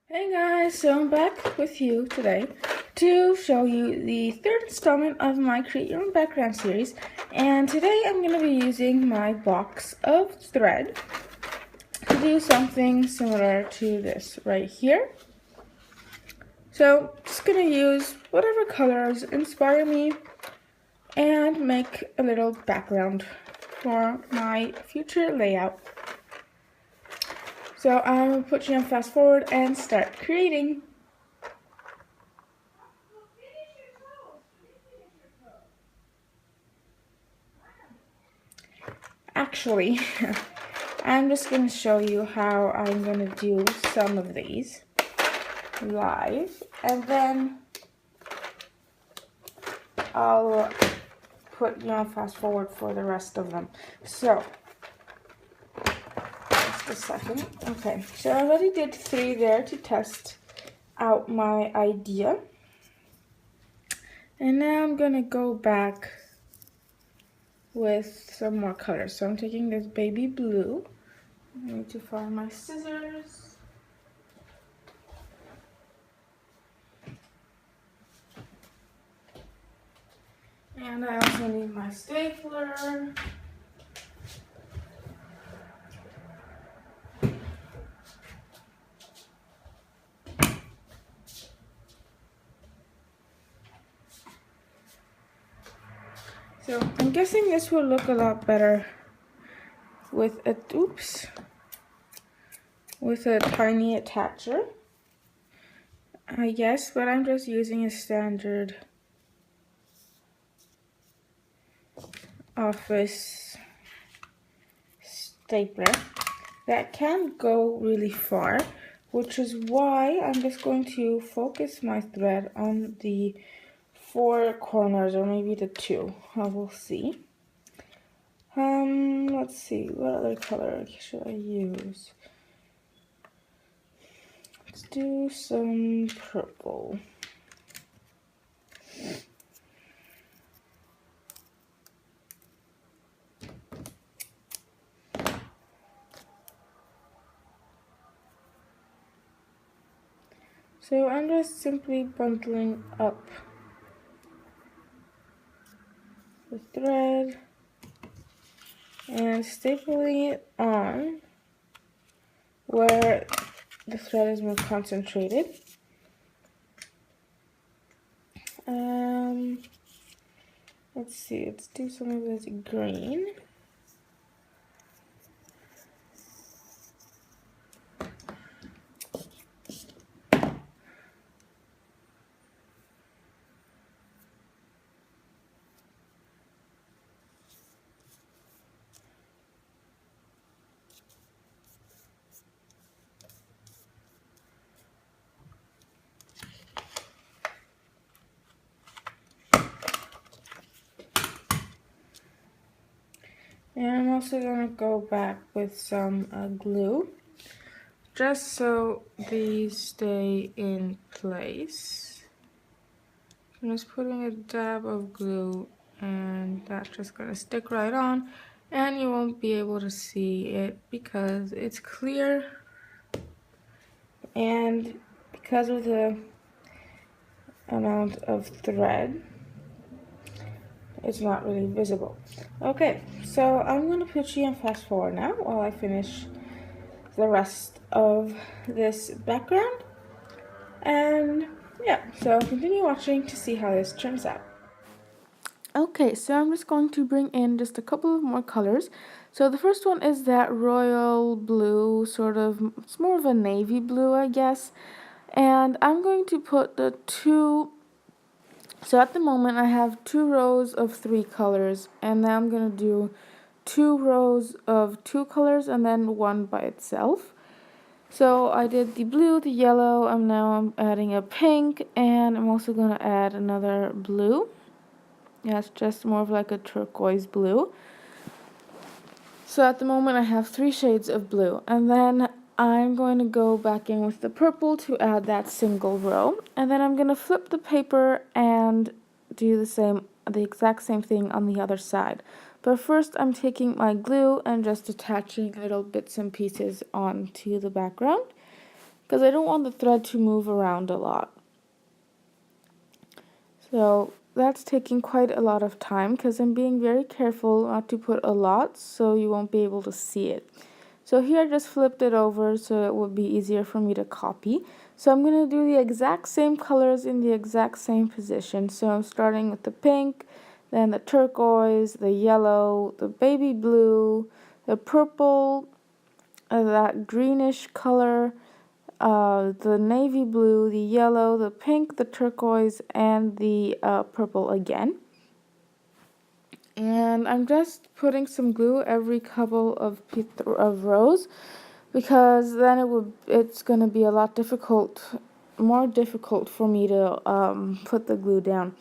Hey guys, so I'm back with you today to show you the third installment of my Create Your Own Background series. And today I'm going to be using my box of thread to do something similar to this right here. So just going to use whatever colors inspire me and make a little background for my future layout. So I'll put you on fast forward and start creating. Actually, I'm just going to show you how I'm going to do some of these live, and then I'll put you on fast forward for the rest of them. So, just a second. Okay, so I already did 3 there to test out my idea. And now I'm going to go back with some more colors. So I'm taking this baby blue. I need to find my scissors. And I also need my stapler. So I'm guessing this will look a lot better with a tiny attacher. I guess, but I'm just using a standard office stapler that can go really far, which is why I'm just going to focus my thread on the 4 corners, or maybe the 2. I will see. Let's see, what other color should I use? Let's do some purple. So I'm just simply bundling up the thread and stapling it on where the thread is more concentrated. Let's see, let's do some of this green. And I'm also going to go back with some glue, just so these stay in place. I'm just putting a dab of glue, and that's just going to stick right on, and you won't be able to see it because it's clear, and because of the amount of thread, it's not really visible. Okay, so I'm going to put you on fast forward now while I finish the rest of this background. And yeah, so continue watching to see how this turns out. Okay, so I'm just going to bring in just a couple of more colors. So the first one is that royal blue, sort of, it's more of a navy blue, I guess. And I'm going to put the 2. So at the moment I have 2 rows of 3 colors, and now I'm going to do 2 rows of 2 colors and then 1 by itself. So I did the blue, the yellow, and now I'm adding a pink, and I'm also going to add another blue. Yeah, it's just more of like a turquoise blue. So at the moment I have 3 shades of blue, and then I'm going to go back in with the purple to add that single row, and then I'm going to flip the paper and do the exact same thing on the other side. But first I'm taking my glue and just attaching little bits and pieces onto the background. because I don't want the thread to move around a lot. So that's taking quite a lot of time because I'm being very careful not to put a lot so you won't be able to see it. So here I just flipped it over so it would be easier for me to copy. So I'm going to do the exact same colors in the exact same position. So I'm starting with the pink, then the turquoise, the yellow, the baby blue, the purple, that greenish color, the navy blue, the yellow, the pink, the turquoise, and the purple again. And I'm just putting some glue every couple of rows, because then it's gonna be a lot more difficult for me to put the glue down.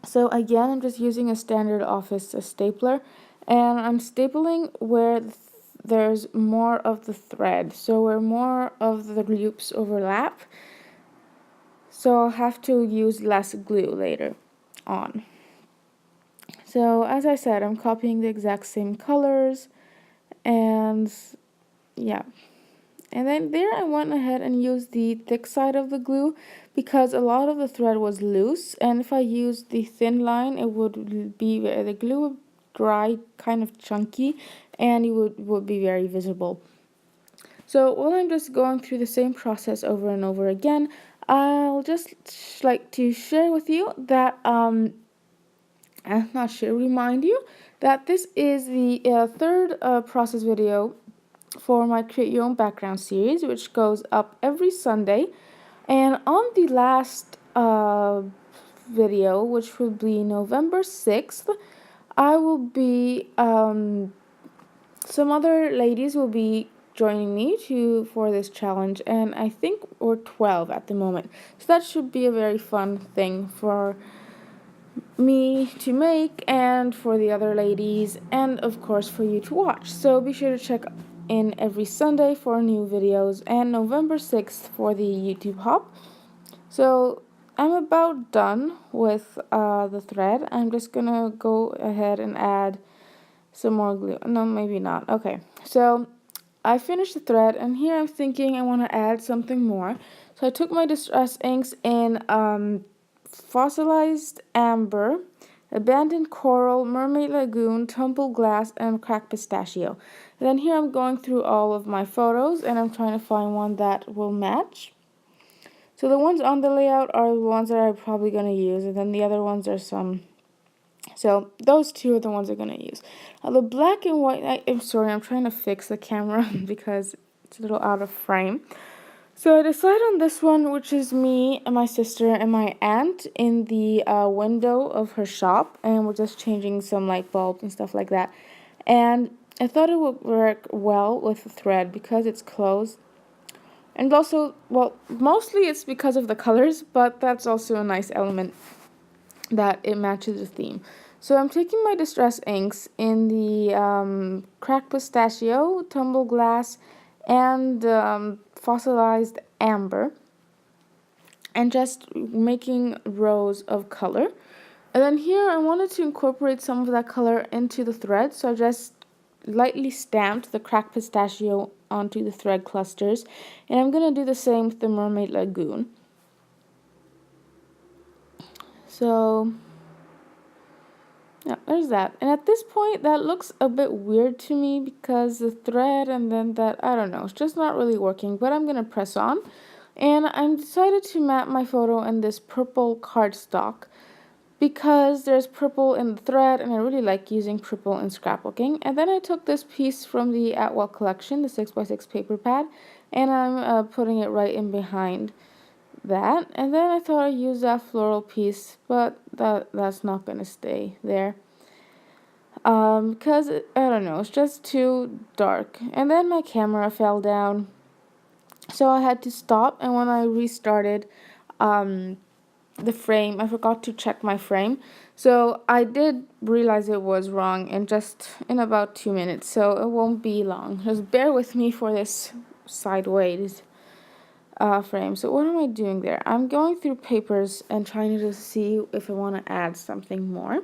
So again, I'm just using a standard office stapler, and I'm stapling where there's more of the thread, so where more of the loops overlap. So I'll have to use less glue later on. So as I said, I'm copying the exact same colors, and yeah. And then there I went ahead and used the thick side of the glue because a lot of the thread was loose, and if I used the thin line, it would be the glue would dry kind of chunky, and it would be very visible. So while I'm just going through the same process over and over again, I'll just like to share with you that remind you that this is the third process video for my Create Your Own Background series, which goes up every Sunday. And on the last video, which will be November 6th, I will be, some other ladies will be joining me for this challenge, and I think we're 12 at the moment. So that should be a very fun thing for me to make, and for the other ladies, and of course for you to watch. So be sure to check in every Sunday for new videos, and November 6th for the YouTube hop. So I'm about done with the thread. I'm just gonna go ahead and add some more glue. No, maybe not. Okay, so I finished the thread, and here I'm thinking I want to add something more. So I took my Distress inks in Fossilized Amber, Abandoned Coral, Mermaid Lagoon, Tumbled Glass, and Cracked Pistachio. And then here I'm going through all of my photos, and I'm trying to find one that will match. So the ones on the layout are the ones that I'm probably going to use, and then the other ones are some. So those two are the ones I'm going to use. The black and white, I'm sorry, I'm trying to fix the camera because it's a little out of frame. So I decided on this one, which is me and my sister and my aunt in the window of her shop, and we're just changing some light bulbs and stuff like that. And I thought it would work well with the thread because it's closed. And also, well, mostly it's because of the colors, but that's also a nice element that it matches the theme. So I'm taking my Distress inks in the Cracked Pistachio, Tumbled Glass, and Fossilized Amber, and just making rows of color. And then here I wanted to incorporate some of that color into the thread, so I just lightly stamped the Cracked Pistachio onto the thread clusters, and I'm going to do the same with the Mermaid Lagoon. So yeah, there's that. And at this point, that looks a bit weird to me because the thread and then that, I don't know, it's just not really working. But I'm going to press on. And I'm decided to map my photo in this purple cardstock because there's purple in the thread, and I really like using purple in scrapbooking. And then I took this piece from the Atwell collection, the 6x6 paper pad, and I'm putting it right in behind that. And then I thought I'd use that floral piece, but that's not going to stay there because I don't know, it's just too dark. And then my camera fell down, so I had to stop, and when I restarted the frame, I forgot to check my frame, so I did realize it was wrong in about 2 minutes, so it won't be long. Just bear with me for this sideways frame. So what am I doing there? I'm going through papers and trying to see if I want to add something more.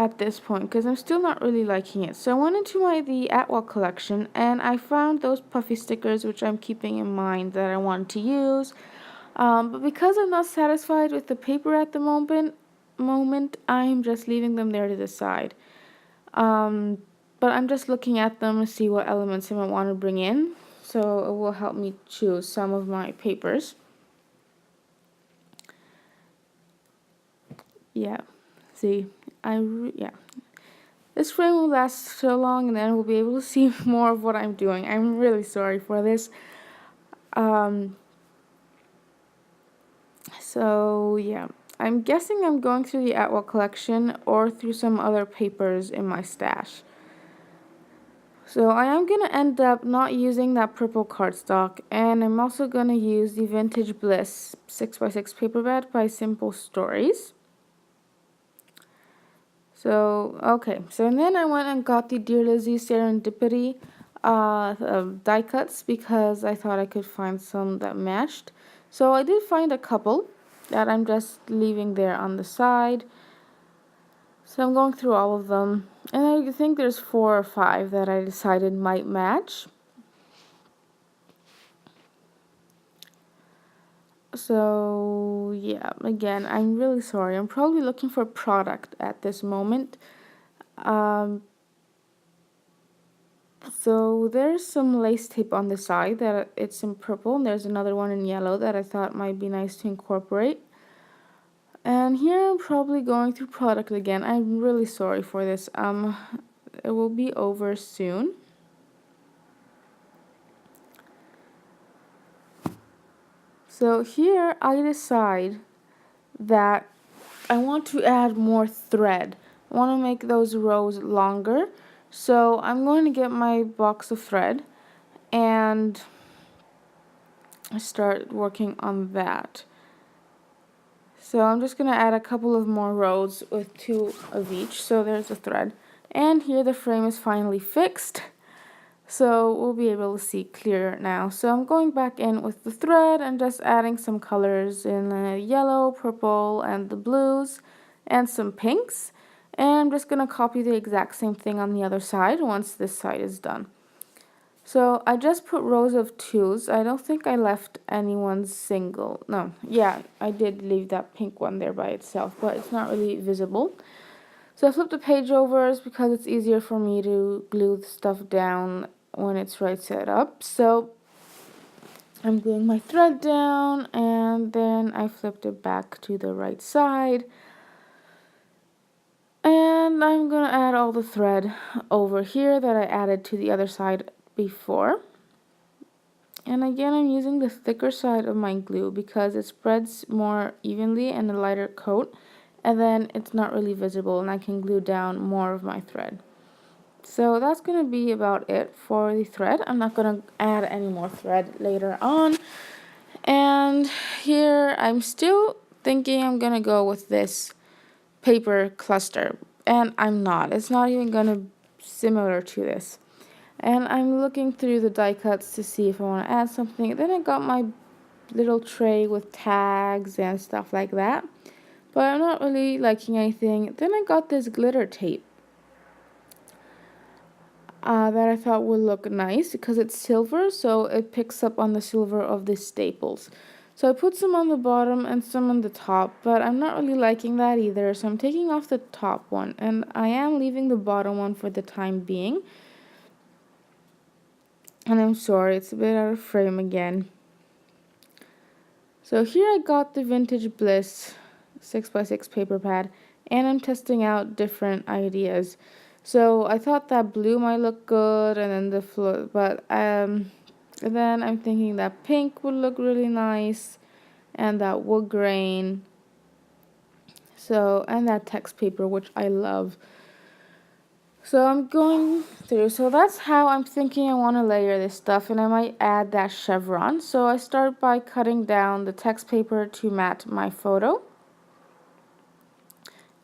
at this point because I'm still not really liking it. So I went into the Atwell collection and I found those puffy stickers which I'm keeping in mind that I want to use. But because I'm not satisfied with the paper at the moment, I'm just leaving them there to the side. But I'm just looking at them to see what elements I might want to bring in. So it will help me choose some of my papers. Yeah, see, yeah. This frame will last so long and then we'll be able to see more of what I'm doing. I'm really sorry for this. So yeah, I'm guessing I'm going through the Atwell collection or through some other papers in my stash. So I am going to end up not using that purple cardstock, and I'm also going to use the Vintage Bliss 6x6 paper pad by Simple Stories. So, okay, so then I went and got the Dear Lizzy Serendipity die cuts because I thought I could find some that matched. So I did find a couple that I'm just leaving there on the side. So I'm going through all of them, and I think there's 4 or 5 that I decided might match. So yeah, again, I'm really sorry. I'm probably looking for product at this moment. So there's some lace tape on the side that it's in purple, and there's another one in yellow that I thought might be nice to incorporate. And here I'm probably going through product again. I'm really sorry for this. It will be over soon. So here I decide that I want to add more thread. I want to make those rows longer. So I'm going to get my box of thread and start working on that. So I'm just going to add a couple of more rows with 2 of each. So there's the thread. And here the frame is finally fixed. So we'll be able to see clearer now. So I'm going back in with the thread and just adding some colors in the yellow, purple, and the blues, and some pinks. And I'm just going to copy the exact same thing on the other side once this side is done. So I just put rows of 2s. I don't think I left anyone single. No, yeah, I did leave that pink one there by itself, but it's not really visible. So I flipped the page over because it's easier for me to glue the stuff down when it's right side up. So I'm gluing my thread down and then I flipped it back to the right side. And I'm going to add all the thread over here that I added to the other side before. And again, I'm using the thicker side of my glue because it spreads more evenly and a lighter coat. And then it's not really visible and I can glue down more of my thread. So that's going to be about it for the thread. I'm not going to add any more thread later on. And here I'm still thinking I'm going to go with this paper cluster. And I'm not. It's not even going to be similar to this. And I'm looking through the die cuts to see if I want to add something. Then I got my little tray with tags and stuff like that. But I'm not really liking anything. Then I got this glitter tape that I thought would look nice because it's silver, so it picks up on the silver of the staples. So I put some on the bottom and some on the top, but I'm not really liking that either, so I'm taking off the top one, and I am leaving the bottom one for the time being. And I'm sorry, it's a bit out of frame again. So here I got the Vintage Bliss 6x6 paper pad, and I'm testing out different ideas. So I thought that blue might look good, and then then I'm thinking that pink would look really nice, and that wood grain. So, and that text paper, which I love. So I'm going through. So that's how I'm thinking I want to layer this stuff, and I might add that chevron. So I start by cutting down the text paper to match my photo.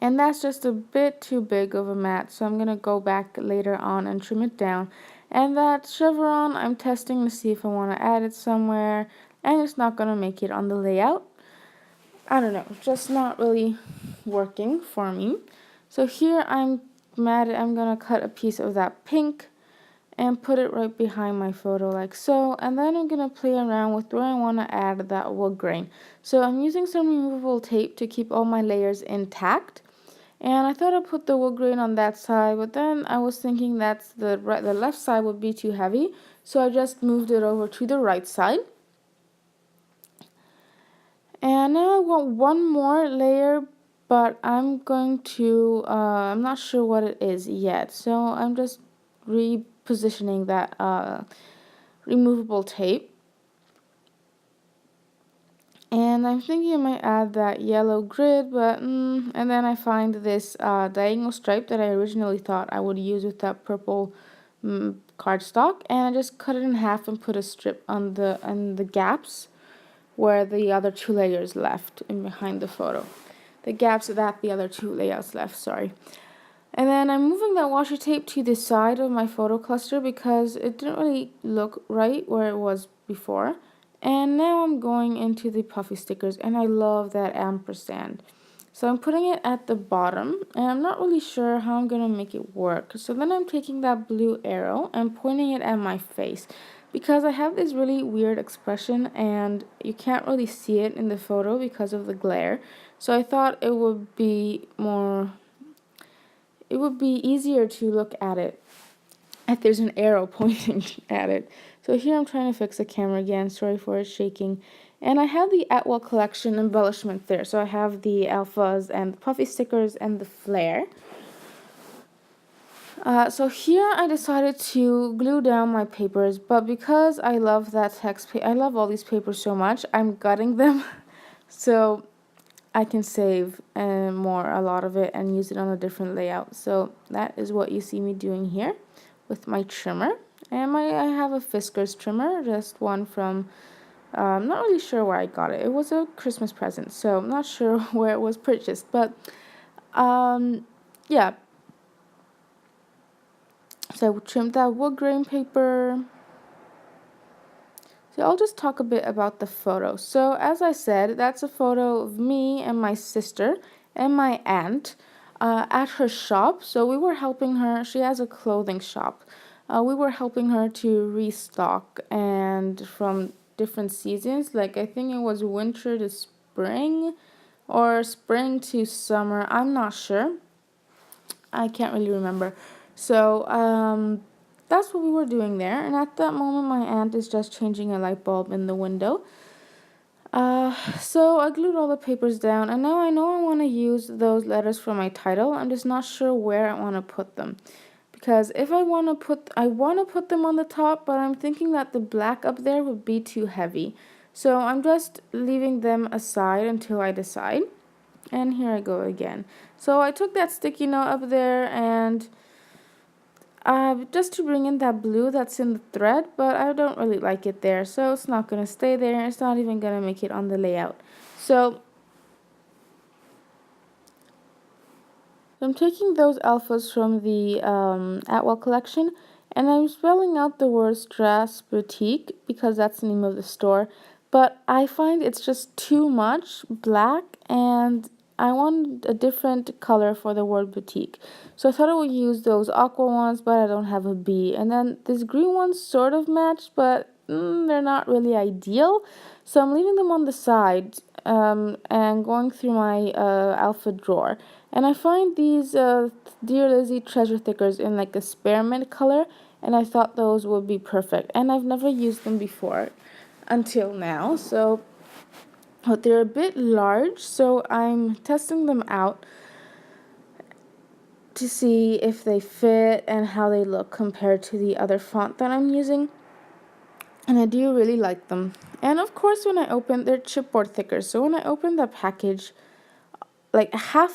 And that's just a bit too big of a mat, so I'm going to go back later on and trim it down. And that chevron, I'm testing to see if I want to add it somewhere, and it's not going to make it on the layout. I don't know, just not really working for me. So here I'm gonna cut a piece of that pink and put it right behind my photo like so, and then I'm gonna play around with where I want to add that wood grain. So I'm using some removable tape to keep all my layers intact, and I thought I'd put the wood grain on that side, but then I was thinking that's the left side would be too heavy, so I just moved it over to the right side. And now I want one more layer, but I'm going to I'm not sure what it is yet, so I'm just repositioning that removable tape, and I'm thinking I might add that yellow grid, but and then I find this diagonal stripe that I originally thought I would use with that purple cardstock, and I just cut it in half and put a strip on the gaps where the other two layers left in behind the photo. The gaps that the other two layouts left, sorry. And then I'm moving that washi tape to the side of my photo cluster because it didn't really look right where it was before. And now I'm going into the puffy stickers, and I love that ampersand. So I'm putting it at the bottom, and I'm not really sure how I'm going to make it work. So then I'm taking that blue arrow and pointing it at my face, because I have this really weird expression and you can't really see it in the photo because of the glare. So I thought it would be easier to look at it if there's an arrow pointing at it. So here I'm trying to fix the camera again, sorry for it shaking. And I have the Atwell collection embellishment there. So I have the alphas and the puffy stickers and the flare. So here I decided to glue down my papers, but because I love that I love all these papers so much, I'm gutting them so I can save a lot of it and use it on a different layout. So that is what you see me doing here with my trimmer. And I have a Fiskars trimmer, just one from, I'm not really sure where I got it. It was a Christmas present, so I'm not sure where it was purchased. But yeah. So I trimmed that wood grain paper. So I'll just talk a bit about the photo. So as I said, that's a photo of me and my sister and my aunt at her shop. So we were helping her. She has a clothing shop. We were helping her to restock and from different seasons. Like I think it was winter to spring or spring to summer. I'm not sure. I can't really remember. So that's what we were doing there. And at that moment, my aunt is just changing a light bulb in the window. So I glued all the papers down, and now I know I want to use those letters for my title. I'm just not sure where I want to put them, because if I want to put them on the top, but I'm thinking that the black up there would be too heavy. So I'm just leaving them aside until I decide. And here I go again. So I took that sticky note up there and just to bring in that blue that's in the thread, but I don't really like it there, so it's not going to stay there. It's not even going to make it on the layout. So I'm taking those alphas from the Atwell collection, and I'm spelling out the word Strass Boutique because that's the name of the store. But I find it's just too much black, and I want a different color for the word boutique. So I thought I would use those aqua ones, but I don't have a B. And then these green ones sort of match, but they're not really ideal. So I'm leaving them on the side and going through my alpha drawer. And I find these Dear Lizzy treasure thickers in like a spearmint color, and I thought those would be perfect. And I've never used them before until now, so but they're a bit large, so I'm testing them out to see if they fit and how they look compared to the other font that I'm using. And I do really like them. And of course, when I open, they're chipboard thicker. So when I opened the package, like I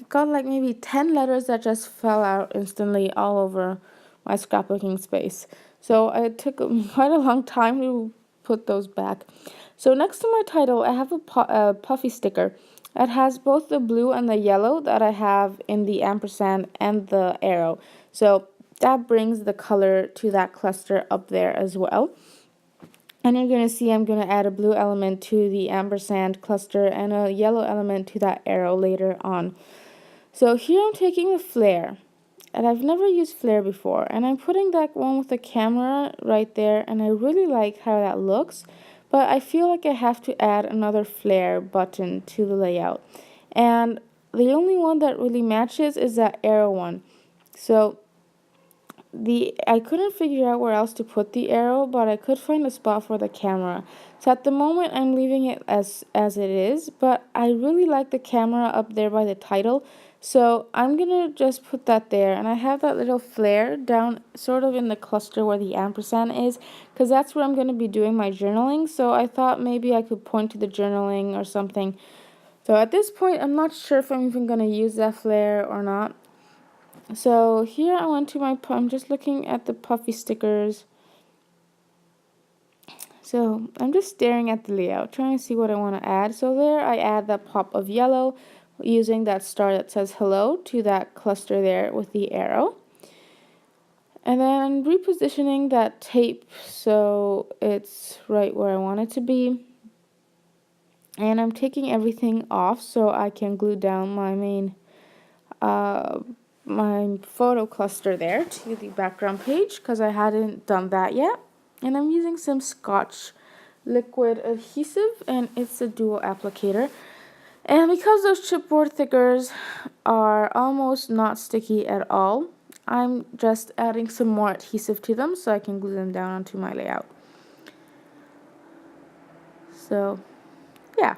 got like maybe 10 letters that just fell out instantly all over my scrapbooking space. So it took quite a long time to put those back. So next to my title, I have a puffy sticker. It has both the blue and the yellow that I have in the ampersand and the arrow. So that brings the color to that cluster up there as well. And you're going to see I'm going to add a blue element to the ampersand cluster and a yellow element to that arrow later on. So here I'm taking the flare, and I've never used flare before, and I'm putting that one with the camera right there, and I really like how that looks, but I feel like I have to add another flare button to the layout, and the only one that really matches is that arrow one. So I couldn't figure out where else to put the arrow, but I could find a spot for the camera. So at the moment I'm leaving it as it is, but I really like the camera up there by the title, so I'm gonna just put that there. And I have that little flare down sort of in the cluster where the ampersand is, because that's where I'm gonna be doing my journaling. So I thought maybe I could point to the journaling or something. So at this point I'm not sure if I'm even gonna use that flare or not. So here I went to I'm just looking at the puffy stickers. So I'm just staring at the layout, trying to see what I want to add. So there I add that pop of yellow using that star that says hello to that cluster there with the arrow. And then repositioning that tape so it's right where I want it to be. And I'm taking everything off so I can glue down my main my photo cluster there to the background page, because I hadn't done that yet. And I'm using some Scotch liquid adhesive, and it's a dual applicator. And because those chipboard thickers are almost not sticky at all, I'm just adding some more adhesive to them so I can glue them down onto my layout. So yeah.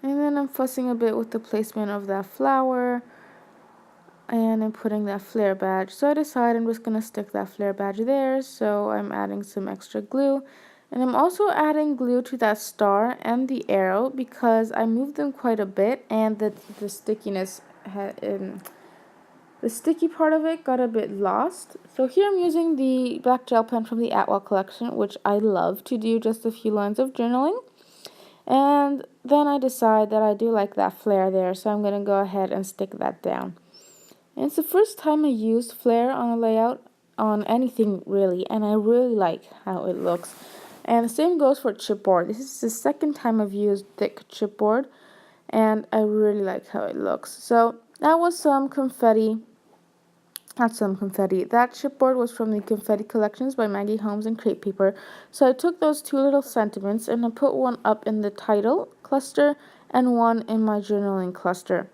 And then I'm fussing a bit with the placement of that flower, and I'm putting that flare badge. So I decided I'm just going to stick that flare badge there, so I'm adding some extra glue. And I'm also adding glue to that star and the arrow because I moved them quite a bit, and the stickiness the sticky part of it got a bit lost. So here I'm using the black gel pen from the Atwell collection, which I love to do just a few lines of journaling. And then I decide that I do like that flare there, so I'm going to go ahead and stick that down. And it's the first time I used flare on a layout on anything really, and I really like how it looks. And the same goes for chipboard. This is the second time I've used thick chipboard, and I really like how it looks. So that was some confetti. Not some confetti. That chipboard was from the Confetti Collections by Maggie Holmes and Crepe Paper. So I took those two little sentiments and I put one up in the title cluster and one in my journaling cluster.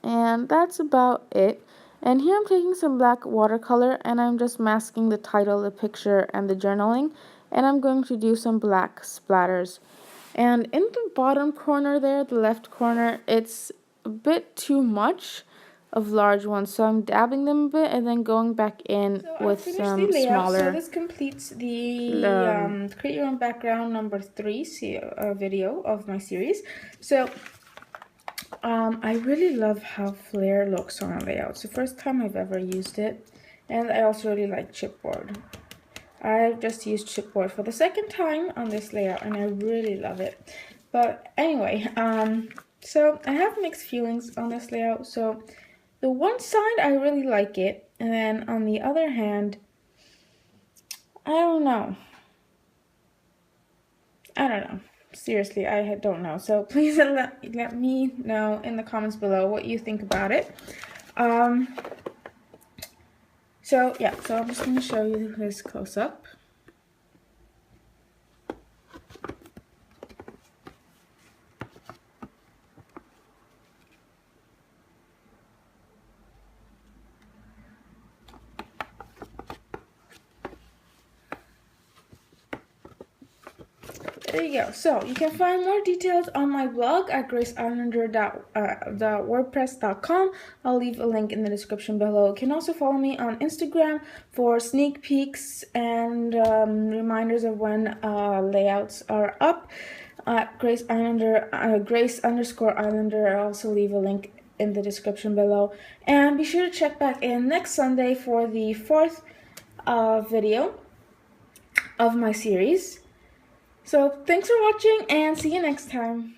And that's about it. And here I'm taking some black watercolor and I'm just masking the title, the picture, and the journaling. And I'm going to do some black splatters. And in the bottom corner there, the left corner, it's a bit too much of large ones, so I'm dabbing them a bit and then going back in with some smaller. So this completes the Create Your Own Background number 3 video of my series. So I really love how flare looks on a layout. It's the first time I've ever used it, and I also really like chipboard. I've just used chipboard for the second time on this layout, and I really love it. But anyway, so I have mixed feelings on this layout. So the one side, I really like it, and then on the other hand, I don't know. Seriously, I don't know. So please let me know in the comments below what you think about it. So yeah, so I'm just going to show you this close up. There you go. So you can find more details on my blog at graceislander.wordpress.com. I'll leave a link in the description below. You can also follow me on Instagram for sneak peeks and reminders of when layouts are up at Grace_Islander. I'll also leave a link in the description below. And be sure to check back in next Sunday for the 4th video of my series. So thanks for watching and see you next time.